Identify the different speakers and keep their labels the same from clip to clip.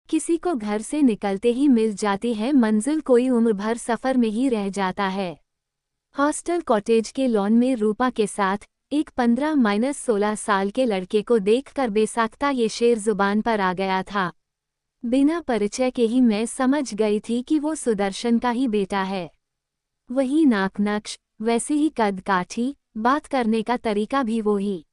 Speaker 1: किसी को घर से निकलते ही मिल जाती है मंजिल, कोई उम्र भर सफर में ही रह जाता है। हॉस्टल कॉटेज के लॉन में रूपा के साथ एक 15-16 साल के लड़के को देखकर बेसाख्ता ये शेर जुबान पर आ गया था। बिना परिचय के ही मैं समझ गई थी कि वो सुदर्शन का ही बेटा है। वही नाक नक्श, वैसे ही कद काठी, बात करने का तरीका भी वही,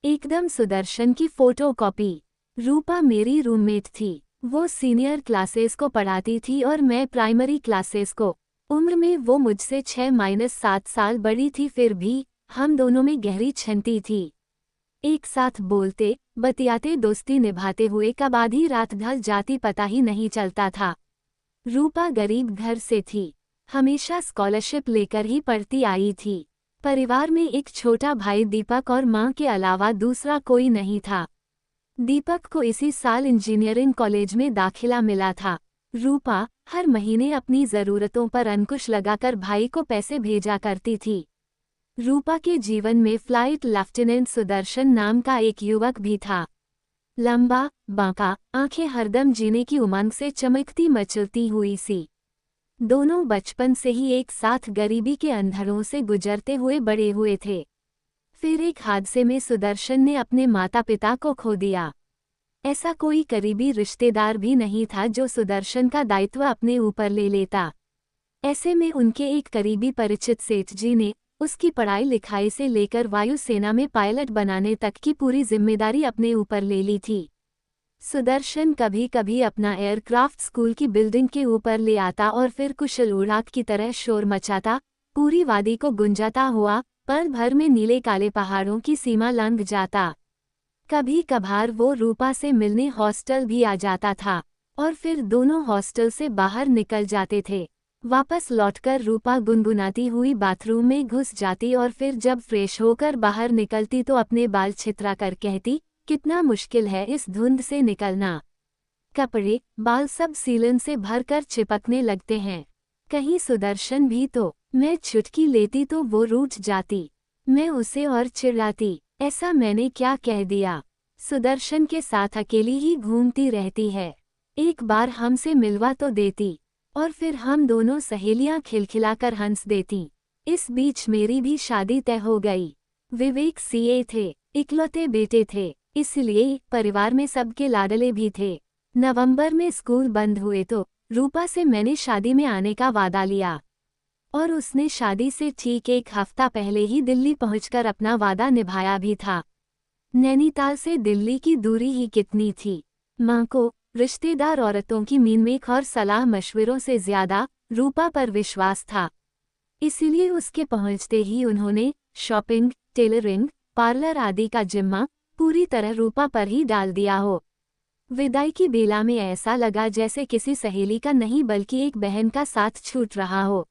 Speaker 1: एकदम सुदर्शन की फोटोकॉपी। रूपा मेरी रूममेट थी। वो सीनियर क्लासेस को पढ़ाती थी और मैं प्राइमरी क्लासेस को। उम्र में वो मुझसे 6-7 साल बड़ी थी, फिर भी हम दोनों में गहरी छंती थी। एक साथ बोलते बतियाते दोस्ती निभाते हुए कब आधी रात ढल जाती पता ही नहीं चलता था। रूपा गरीब घर से थी, हमेशा स्कॉलरशिप लेकर ही पढ़ती आई थी। परिवार में एक छोटा भाई दीपक और मां के अलावा दूसरा कोई नहीं था। दीपक को इसी साल इंजीनियरिंग कॉलेज में दाखिला मिला था। रूपा हर महीने अपनी ज़रूरतों पर अंकुश लगाकर भाई को पैसे भेजा करती थी। रूपा के जीवन में फ्लाइट लेफ्टिनेंट सुदर्शन नाम का एक युवक भी था। लंबा, बांका, आंखें हरदम जीने की उमंग से चमकती मचलती हुई सी। दोनों बचपन से ही एक साथ गरीबी के अंधेरों से गुजरते हुए बड़े हुए थे। फिर एक हादसे में सुदर्शन ने अपने माता पिता को खो दिया। ऐसा कोई करीबी रिश्तेदार भी नहीं था जो सुदर्शन का दायित्व अपने ऊपर ले लेता। ऐसे में उनके एक करीबी परिचित सेठ जी ने उसकी पढ़ाई लिखाई से लेकर वायुसेना में पायलट बनाने तक की पूरी जिम्मेदारी अपने ऊपर ले ली थी। सुदर्शन कभी कभी अपना एयरक्राफ्ट स्कूल की बिल्डिंग के ऊपर ले आता और फिर कुशल उड़ाक की तरह शोर मचाता, पूरी वादी को गुंजाता हुआ पल भर में नीले काले पहाड़ों की सीमा लंघ जाता। कभी कभार वो रूपा से मिलने हॉस्टल भी आ जाता था और फिर दोनों हॉस्टल से बाहर निकल जाते थे। वापस लौटकर रूपा गुनगुनाती हुई बाथरूम में घुस जाती और फिर जब फ्रेश होकर बाहर निकलती तो अपने बाल छितरा कर कहती, कितना मुश्किल है इस धुंध से निकलना। कपड़े, बाल सब सीलन से भरकर चिपकने लगते हैं। कहीं सुदर्शन भी तो। मैं चुटकी लेती तो वो रूठ जाती। मैं उसे और चिढ़ाती, ऐसा मैंने क्या कह दिया। सुदर्शन के साथ अकेली ही घूमती रहती है। एक बार हमसे मिलवा तो देती और फिर हम दोनों सहेलियां खिलखिलाकर हंस देती। इस बीच मेरी भी शादी तय हो गई। विवेक सीए थे, इकलौते बेटे थे, इसलिए परिवार में सबके लाडले भी थे। नवंबर में स्कूल बंद हुए तो रूपा से मैंने शादी में आने का वादा लिया और उसने शादी से ठीक एक हफ्ता पहले ही दिल्ली पहुंचकर अपना वादा निभाया भी था। नैनीताल से दिल्ली की दूरी ही कितनी थी। मां को रिश्तेदार औरतों की मीनमेख और सलाह मशवरों से ज्यादा रूपा पर विश्वास था। इसीलिए उसके पहुंचते ही उन्होंने शॉपिंग, टेलरिंग, पार्लर आदि का जिम्मा पूरी तरह रूपा पर ही डाल दिया हो। विदाई की बेला में ऐसा लगा जैसे किसी सहेली का नहीं बल्कि एक बहन का साथ छूट रहा हो।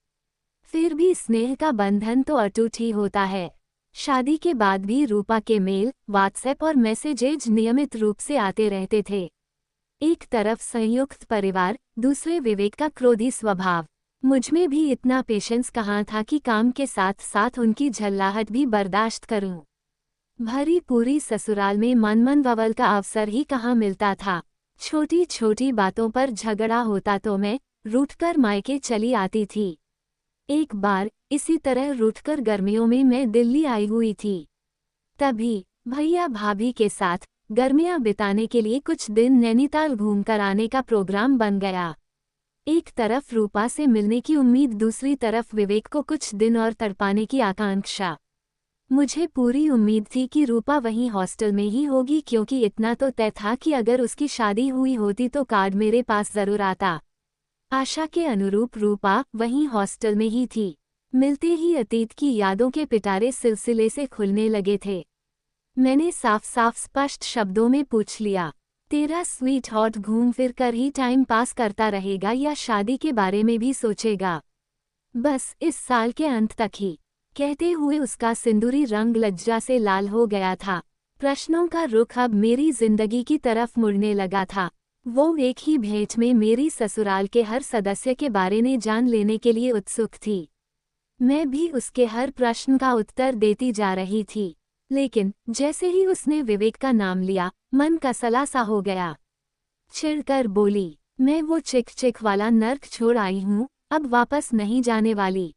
Speaker 1: फिर भी स्नेह का बंधन तो अटूट ही होता है। शादी के बाद भी रूपा के मेल, व्हाट्सएप और मैसेजेज नियमित रूप से आते रहते थे। एक तरफ संयुक्त परिवार, दूसरे विवेक का क्रोधी स्वभाव। मुझमें भी इतना पेशेंस कहाँ था कि काम के साथ साथ उनकी झल्लाहट भी बर्दाश्त करूं। भरी पूरी ससुराल में मनमन ववल का अवसर ही कहाँ मिलता था। छोटी छोटी बातों पर झगड़ा होता तो मैं रूठकर मायके चली आती थी। एक बार इसी तरह रूठकर गर्मियों में मैं दिल्ली आई हुई थी। तभी भैया भाभी के साथ गर्मियां बिताने के लिए कुछ दिन नैनीताल घूमकर आने का प्रोग्राम बन गया। एक तरफ रूपा से मिलने की उम्मीद, दूसरी तरफ विवेक को कुछ दिन और तड़पाने की आकांक्षा। मुझे पूरी उम्मीद थी कि रूपा वहीं हॉस्टल में ही होगी, क्योंकि इतना तो तय था कि अगर उसकी शादी हुई होती तो कार्ड मेरे पास जरूर आता। आशा के अनुरूप रूपा वहीं हॉस्टल में ही थी। मिलते ही अतीत की यादों के पिटारे सिलसिले से खुलने लगे थे। मैंने साफ साफ स्पष्ट शब्दों में पूछ लिया, तेरा स्वीट हॉट घूम फिर कर ही टाइम पास करता रहेगा या शादी के बारे में भी सोचेगा? बस इस साल के अंत तक ही, कहते हुए उसका सिंदूरी रंग लज्जा से लाल हो गया था। प्रश्नों का रुख अब मेरी जिंदगी की तरफ मुड़ने लगा था। वो एक ही भेंट में मेरी ससुराल के हर सदस्य के बारे में जान लेने के लिए उत्सुक थी। मैं भी उसके हर प्रश्न का उत्तर देती जा रही थी, लेकिन जैसे ही उसने विवेक का नाम लिया, मन कसला सा हो गया। चिढ़कर बोली, मैं वो चिक चिक वाला नर्क छोड़ आई हूँ, अब वापस नहीं जाने वाली।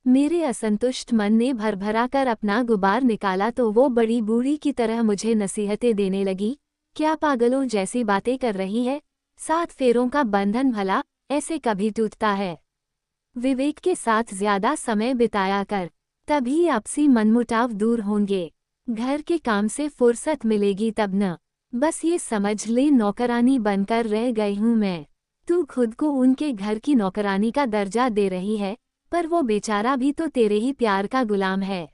Speaker 1: मेरे असंतुष्ट मन ने भरभरा कर अपना गुबार निकाला तो वो बड़ी बूढ़ी की तरह मुझे नसीहतें देने लगी, क्या पागलों जैसी बातें कर रही है, 7 फेरों का बंधन भला ऐसे कभी टूटता है। विवेक के साथ ज्यादा समय बिताया कर, तभी आपसी मनमुटाव दूर होंगे। घर के काम से फुर्सत मिलेगी तब न। बस ये समझ ले नौकरानी बनकर रह गई हूँ मैं। तू खुद को उनके घर की नौकरानी का दर्जा दे रही है, पर वो बेचारा भी तो तेरे ही प्यार का गुलाम है।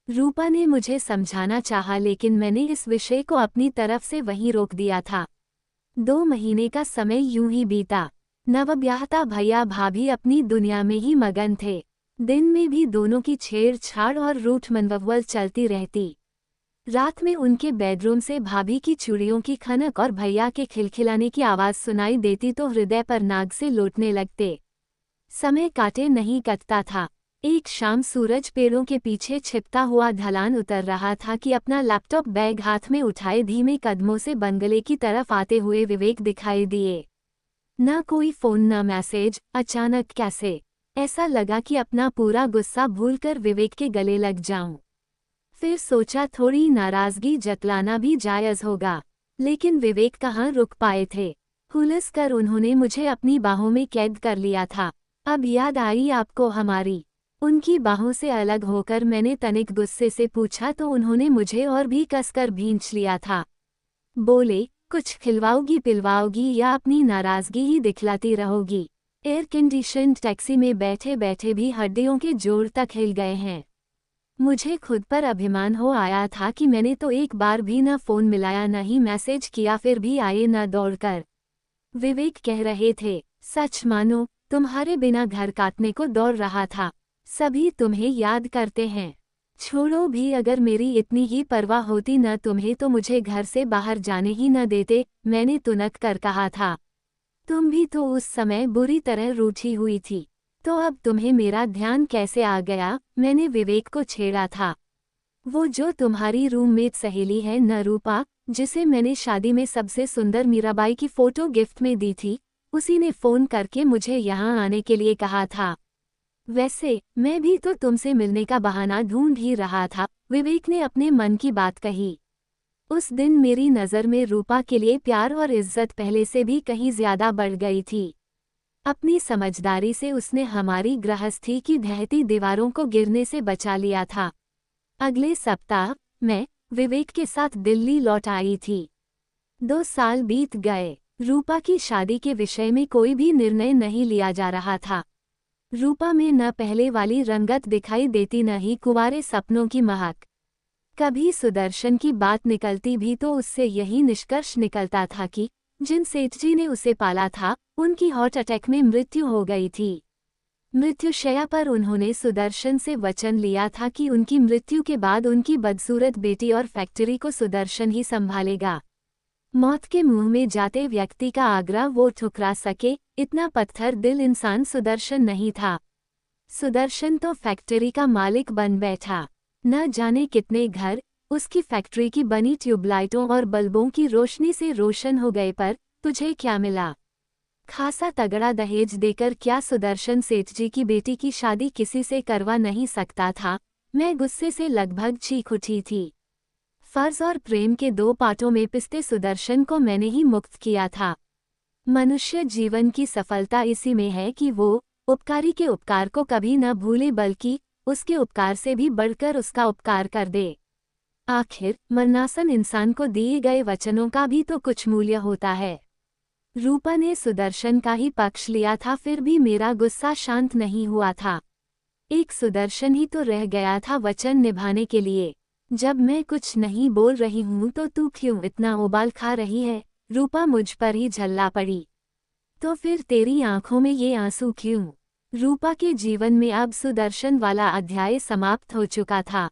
Speaker 1: रूपा ने मुझे समझाना चाहा लेकिन मैंने इस विषय को अपनी तरफ से वहीं रोक दिया था। 2 महीने का समय यूं ही बीता। नवब्याहता भैया भाभी अपनी दुनिया में ही मगन थे। दिन में भी दोनों की छेड़छाड़ और रूठ मनववल चलती रहती। रात में उनके बेडरूम से भाभी की चूड़ियों की खनक और भैया के खिलखिलाने की आवाज सुनाई देती तो हृदय पर नाग से लौटने लगते। समय काटे नहीं कटता था। एक शाम सूरज पेड़ों के पीछे छिपता हुआ ढलान उतर रहा था कि अपना लैपटॉप बैग हाथ में उठाए धीमे कदमों से बंगले की तरफ आते हुए विवेक दिखाई दिए। न कोई फोन न मैसेज, अचानक कैसे? ऐसा लगा कि अपना पूरा गुस्सा भूलकर विवेक के गले लग जाऊं। फिर सोचा थोड़ी नाराजगी जतलाना भी जायज होगा, लेकिन विवेक कहाँ रुक पाए थे। हुलस कर उन्होंने मुझे अपनी बाहों में कैद कर लिया था। अब याद आई आपको हमारी? उनकी बाहों से अलग होकर मैंने तनिक गुस्से से पूछा तो उन्होंने मुझे और भी कसकर भींच लिया था। बोले, कुछ खिलवाओगी पिलवाओगी या अपनी नाराजगी ही दिखलाती रहोगी? एयर कंडीशन्ड टैक्सी में बैठे बैठे भी हड्डियों के जोड़ तक हिल गए हैं। मुझे खुद पर अभिमान हो आया था कि मैंने तो एक बार भी न फोन मिलाया न ही मैसेज किया, फिर भी आए न दौड़कर। विवेक कह रहे थे, सच मानो तुम्हारे बिना घर काटने को दौड़ रहा था। सभी तुम्हें याद करते हैं। छोड़ो भी, अगर मेरी इतनी ही परवाह होती न तुम्हें तो मुझे घर से बाहर जाने ही न देते, मैंने तुनक कर कहा था। तुम भी तो उस समय बुरी तरह रूठी हुई थी, तो अब तुम्हें मेरा ध्यान कैसे आ गया? मैंने विवेक को छेड़ा था। वो जो तुम्हारी रूममेट सहेली है न रूपा, जिसे मैंने शादी में सबसे सुंदर मीराबाई की फोटो गिफ्ट में दी थी, उसी ने फोन करके मुझे यहाँ आने के लिए कहा था। वैसे मैं भी तो तुमसे मिलने का बहाना ढूंढ ही रहा था, विवेक ने अपने मन की बात कही। उस दिन मेरी नज़र में रूपा के लिए प्यार और इज्जत पहले से भी कहीं ज्यादा बढ़ गई थी। अपनी समझदारी से उसने हमारी गृहस्थी की ढहती दीवारों को गिरने से बचा लिया था। अगले सप्ताह मैं विवेक के साथ दिल्ली लौट आई थी। 2 साल बीत गए। रूपा की शादी के विषय में कोई भी निर्णय नहीं लिया जा रहा था। रूपा में न पहले वाली रंगत दिखाई देती न ही कुंवारे सपनों की महक। कभी सुदर्शन की बात निकलती भी तो उससे यही निष्कर्ष निकलता था कि जिन सेठजी ने उसे पाला था, उनकी हार्ट अटैक में मृत्यु हो गई थी। मृत्युशैया पर उन्होंने सुदर्शन से वचन लिया था कि उनकी मृत्यु के बाद उनकी बदसूरत बेटी और फैक्ट्री को सुदर्शन ही संभालेगा। मौत के मुंह में जाते व्यक्ति का आग्रह वो ठुकरा सके, इतना पत्थर दिल इंसान सुदर्शन नहीं था। सुदर्शन तो फैक्ट्री का मालिक बन बैठा। न जाने कितने घर उसकी फैक्ट्री की बनी ट्यूबलाइटों और बल्बों की रोशनी से रोशन हो गए, पर तुझे क्या मिला? खासा तगड़ा दहेज देकर क्या सुदर्शन सेठ जी की बेटी की शादी किसी से करवा नहीं सकता था? मैं गुस्से से लगभग चीख उठी थी। फर्ज और प्रेम के 2 पार्टों में पिसते सुदर्शन को मैंने ही मुक्त किया था। मनुष्य जीवन की सफलता इसी में है कि वो उपकारी के उपकार को कभी न भूले, बल्कि उसके उपकार से भी बढ़कर उसका उपकार कर दे। आखिर मरनासन इंसान को दिए गए वचनों का भी तो कुछ मूल्य होता है। रूपा ने सुदर्शन का ही पक्ष लिया था, फिर भी मेरा गुस्सा शांत नहीं हुआ था। एक सुदर्शन ही तो रह गया था वचन निभाने के लिए। जब मैं कुछ नहीं बोल रही हूँ तो तू क्यों इतना उबाल खा रही है? रूपा मुझ पर ही झल्ला पड़ी। तो फिर तेरी आंखों में ये आंसू क्यों? रूपा के जीवन में अब सुदर्शन वाला अध्याय समाप्त हो चुका था।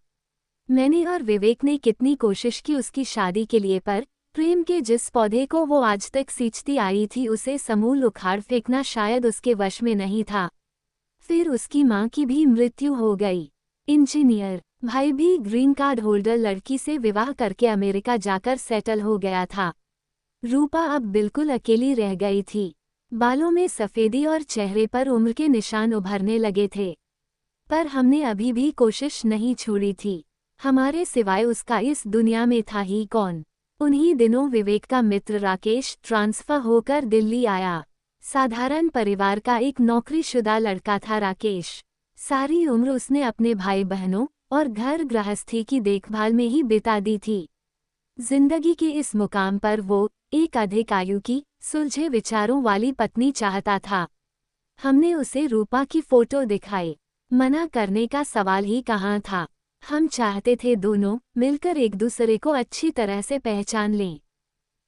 Speaker 1: मैंने और विवेक ने कितनी कोशिश की उसकी शादी के लिए, पर प्रेम के जिस पौधे को वो आज तक सींचती आई थी उसे समूल उखाड़ फेंकना शायद उसके वश में नहीं था। फिर उसकी माँ की भी मृत्यु हो गई। इंजीनियर भाई भी ग्रीन कार्ड होल्डर लड़की से विवाह करके अमेरिका जाकर सेटल हो गया था। रूपा अब बिल्कुल अकेली रह गई थी। बालों में सफेदी और चेहरे पर उम्र के निशान उभरने लगे थे। पर हमने अभी भी कोशिश नहीं छोड़ी थी। हमारे सिवाय उसका इस दुनिया में था ही कौन। उन्हीं दिनों विवेक का मित्र राकेश ट्रांसफर होकर दिल्ली आया। साधारण परिवार का एक नौकरीशुदा लड़का था राकेश। सारी उम्र उसने अपने भाई बहनों और घर गृहस्थी की देखभाल में ही बिता दी थी। जिंदगी के इस मुकाम पर वो एक अधिक आयु की, सुलझे विचारों वाली पत्नी चाहता था। हमने उसे रूपा की फोटो दिखाई। मना करने का सवाल ही कहाँ था। हम चाहते थे दोनों मिलकर एक दूसरे को अच्छी तरह से पहचान लें।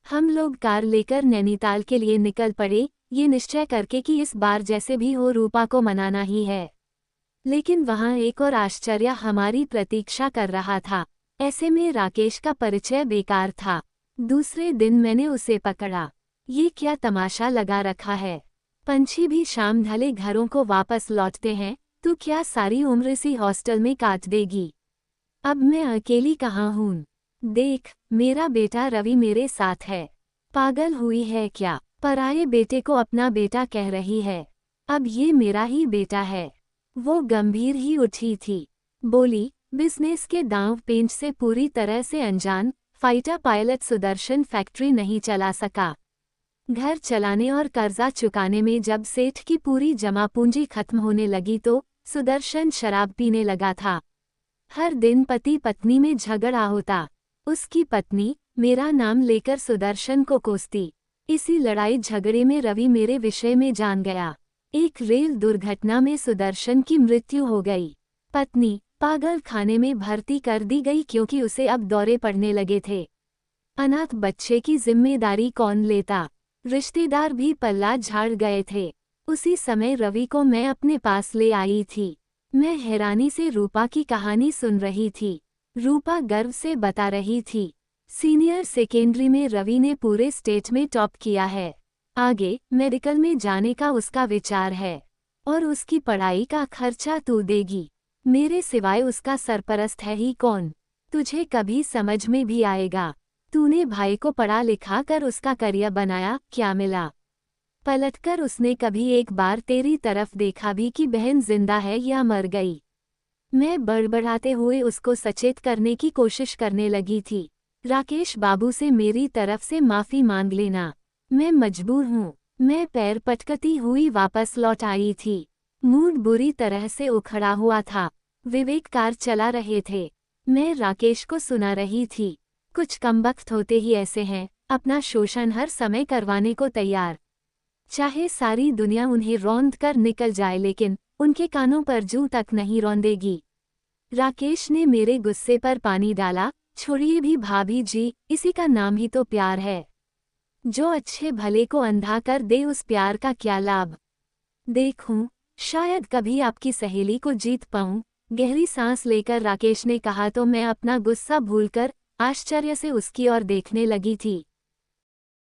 Speaker 1: हम लोग कार लेकर नैनीताल के लिए निकल पड़े, ये निश्चय करके कि इस बार जैसे भी हो रूपा को मनाना ही है। लेकिन वहाँ एक और आश्चर्य हमारी प्रतीक्षा कर रहा था। ऐसे में राकेश का परिचय बेकार था। दूसरे दिन मैंने उसे पकड़ा। ये क्या तमाशा लगा रखा है? पंछी भी शाम ढले घरों को वापस लौटते हैं, तू क्या सारी उम्र इसी हॉस्टल में काट देगी? अब मैं अकेली कहाँ हूँ? देख, मेरा बेटा रवि मेरे साथ है। पागल हुई है क्या? पराये बेटे को अपना बेटा कह रही है। अब ये मेरा ही बेटा है। वो गंभीर ही उठी थी। बोली, बिजनेस के दांव पेंच से पूरी तरह से अनजान फाइटर पायलट सुदर्शन फैक्ट्री नहीं चला सका। घर चलाने और कर्जा चुकाने में जब सेठ की पूरी जमा पूंजी खत्म होने लगी तो सुदर्शन शराब पीने लगा था। हर दिन पति पत्नी में झगड़ा होता। उसकी पत्नी मेरा नाम लेकर सुदर्शन को कोसती। इसी लड़ाई झगड़े में रवि मेरे विषय में जान गया। एक रेल दुर्घटना में सुदर्शन की मृत्यु हो गई। पत्नी पागल खाने में भर्ती कर दी गई क्योंकि उसे अब दौरे पड़ने लगे थे। अनाथ बच्चे की जिम्मेदारी कौन लेता? रिश्तेदार भी पल्ला झाड़ गए थे। उसी समय रवि को मैं अपने पास ले आई थी। मैं हैरानी से रूपा की कहानी सुन रही थी। रूपा गर्व से बता रही थी, सीनियर सेकेंडरी में रवि ने पूरे स्टेट में टॉप किया है। आगे मेडिकल में जाने का उसका विचार है और उसकी पढ़ाई का खर्चा तू देगी। मेरे सिवाय उसका सरपरस्त है ही कौन? तुझे कभी समझ में भी आएगा? तूने भाई को पढ़ा लिखा कर उसका करियर बनाया, क्या मिला? पलटकर उसने कभी एक बार तेरी तरफ देखा भी कि बहन जिंदा है या मर गई? मैं बड़बड़ाते हुए उसको सचेत करने की कोशिश करने लगी थी। राकेश बाबू से मेरी तरफ से माफी मांग लेना। मैं मजबूर हूँ। मैं पैर पटकती हुई वापस लौट आई थी। मूड बुरी तरह से उखड़ा हुआ था। विवेक कार चला रहे थे। मैं राकेश को सुना रही थी। कुछ कमबख्त होते ही ऐसे हैं, अपना शोषण हर समय करवाने को तैयार। चाहे सारी दुनिया उन्हें रौंद कर निकल जाए लेकिन उनके कानों पर जूं तक नहीं रौंदेगी। राकेश ने मेरे गुस्से पर पानी डाला। छोड़िए भी भाभी जी, इसी का नाम ही तो प्यार है। जो अच्छे भले को अंधा कर दे उस प्यार का क्या लाभ? देखूं, शायद कभी आपकी सहेली को जीत पाऊं। गहरी सांस लेकर राकेश ने कहा तो मैं अपना गुस्सा भूलकर आश्चर्य से उसकी ओर देखने लगी थी।